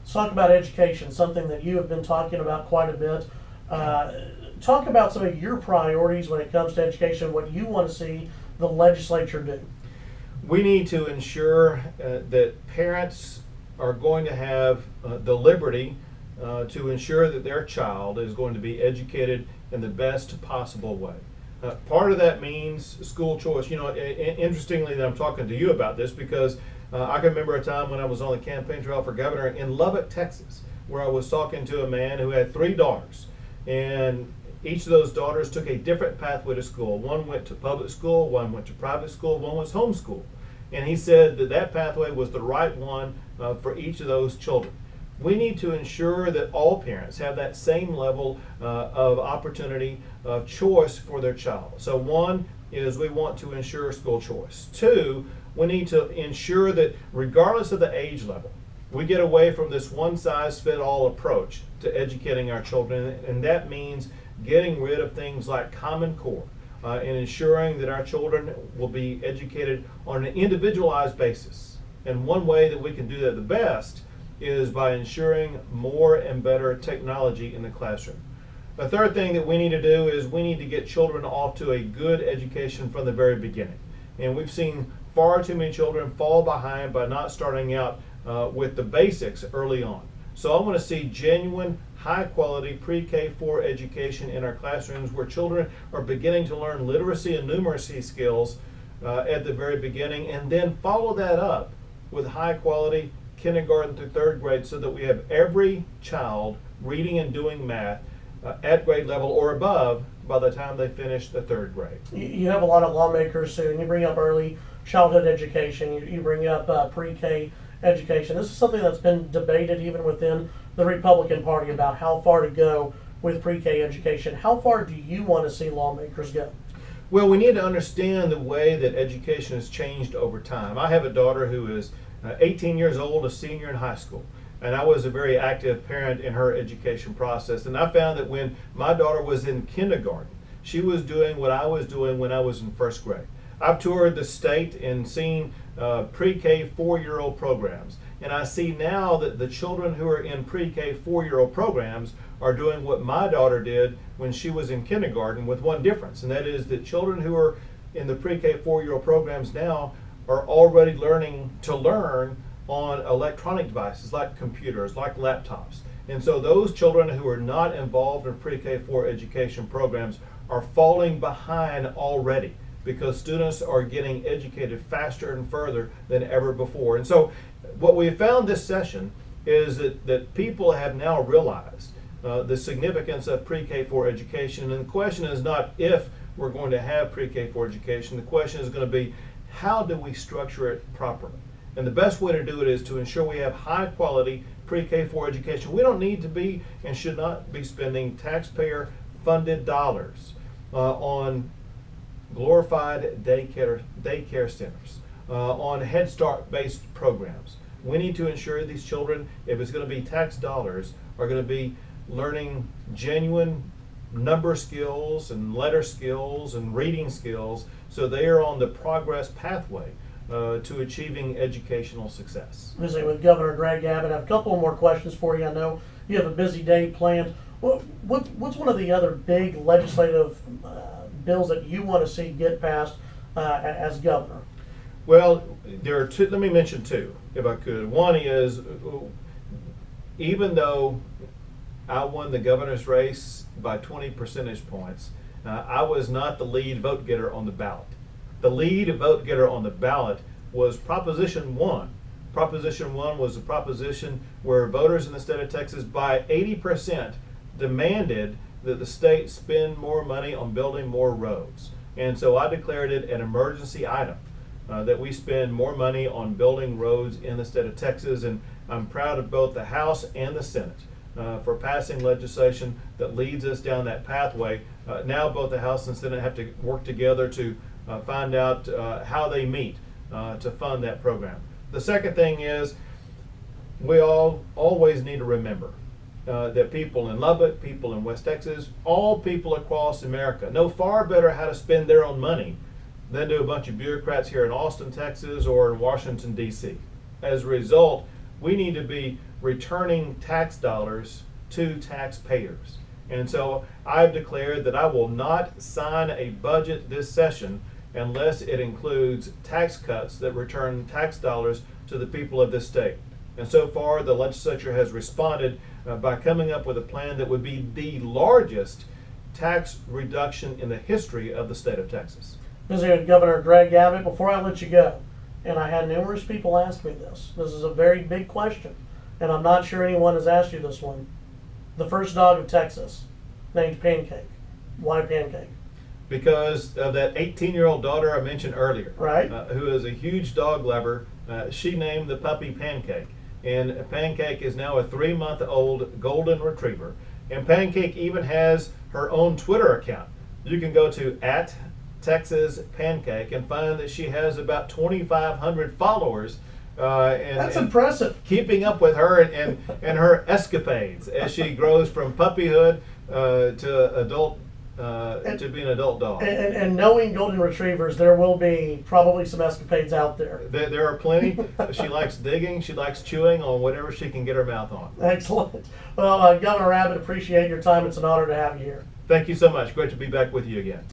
Let's talk about education, something that you have been talking about quite a bit. Talk about some of your priorities when it comes to education, what you want to see the legislature do. We need to ensure that parents are going to have the liberty to ensure that their child is going to be educated in the best possible way. Part of that means school choice. You know, interestingly that I'm talking to you about this because I can remember a time when I was on the campaign trail for governor in Lubbock, Texas, where I was talking to a man who had 3 daughters. And each of those daughters took a different pathway to school. One went to public school, one went to private school, one was homeschooled. And he said that that pathway was the right one for each of those children. We need to ensure that all parents have that same level of opportunity of choice for their child. So one is we want to ensure school choice. 2, we need to ensure that regardless of the age level, we get away from this one-size-fits-all approach to educating our children, and that means getting rid of things like Common Core and ensuring that our children will be educated on an individualized basis. And one way that we can do that the best is by ensuring more and better technology in the classroom. The third thing that we need to do is we need to get children off to a good education from the very beginning. And we've seen far too many children fall behind by not starting out with the basics early on. So I want to see genuine, high-quality pre-K4 education in our classrooms where children are beginning to learn literacy and numeracy skills at the very beginning, and then follow that up with high-quality kindergarten through 3rd grade so that we have every child reading and doing math at grade level or above by the time they finish the 3rd grade. You have a lot of lawmakers soon. You bring up early childhood education. You bring up pre-K education. This is something that's been debated even within the Republican Party about how far to go with pre-K education. How far do you want to see lawmakers go? Well, we need to understand the way that education has changed over time. I have a daughter who is 18 years old, a senior in high school. And I was a very active parent in her education process. And I found that when my daughter was in kindergarten, she was doing what I was doing when I was in 1st grade. I've toured the state and seen pre-K 4-year-old programs. And I see now that the children who are in pre-K 4-year-old programs are doing what my daughter did when she was in kindergarten, with one difference. And that is that children who are in the pre-K 4-year-old programs now are already learning to learn on electronic devices like computers, like laptops. And so those children who are not involved in pre-K4 education programs are falling behind already because students are getting educated faster and further than ever before. And so what we found this session is that people have now realized the significance of pre-K4 education. And the question is not if we're going to have pre-K4 education, the question is going to be how do we structure it properly? And the best way to do it is to ensure we have high quality pre-K4 education. We don't need to be and should not be spending taxpayer funded dollars on glorified daycare centers, on Head Start based programs. We need to ensure these children, if it's going to be tax dollars, are going to be learning genuine number skills and letter skills and reading skills so they are on the progress pathway to achieving educational success. Visiting with Governor Greg Abbott. I have a couple more questions for you. I know you have a busy day planned. What's one of the other big legislative bills that you want to see get passed as governor? Well, there are two. Let me mention 2, if I could. One is, even though I won the governor's race by 20 percentage points, I was not the lead vote getter on the ballot. The lead vote getter on the ballot was Proposition 1. Proposition 1 was a proposition where voters in the state of Texas by 80% demanded that the state spend more money on building more roads. And so I declared it an emergency item, that we spend more money on building roads in the state of Texas. And I'm proud of both the House and the Senate for passing legislation that leads us down that pathway. Now both the House and Senate have to work together to find out how they meet to fund that program. The second thing is we always need to remember that people in Lubbock, people in West Texas, all people across America know far better how to spend their own money than do a bunch of bureaucrats here in Austin, Texas or in Washington, D.C. As a result, we need to be returning tax dollars to taxpayers. And so I've declared that I will not sign a budget this session unless it includes tax cuts that return tax dollars to the people of this state. And so far, the legislature has responded by coming up with a plan that would be the largest tax reduction in the history of the state of Texas. Visiting with Governor Greg Abbott, before I let you go, and I had numerous people ask me this. This is a very big question, and I'm not sure anyone has asked you this one. The first dog of Texas, named Pancake. Why Pancake? Because of that 18-year-old daughter I mentioned earlier, Right. Who is a huge dog lover. She named the puppy Pancake. And Pancake is now a 3-month-old golden retriever. And Pancake even has her own Twitter account. You can go to @TexasPancake and find that she has about 2,500 followers. That's impressive. Keeping up with her and her escapades as she grows from puppyhood to adult to be an adult dog. And knowing golden retrievers, there will be probably some escapades out there. There are plenty. She likes digging. She likes chewing on whatever she can get her mouth on. Excellent. Well, Governor Abbott, appreciate your time. It's an honor to have you here. Thank you so much. Great to be back with you again.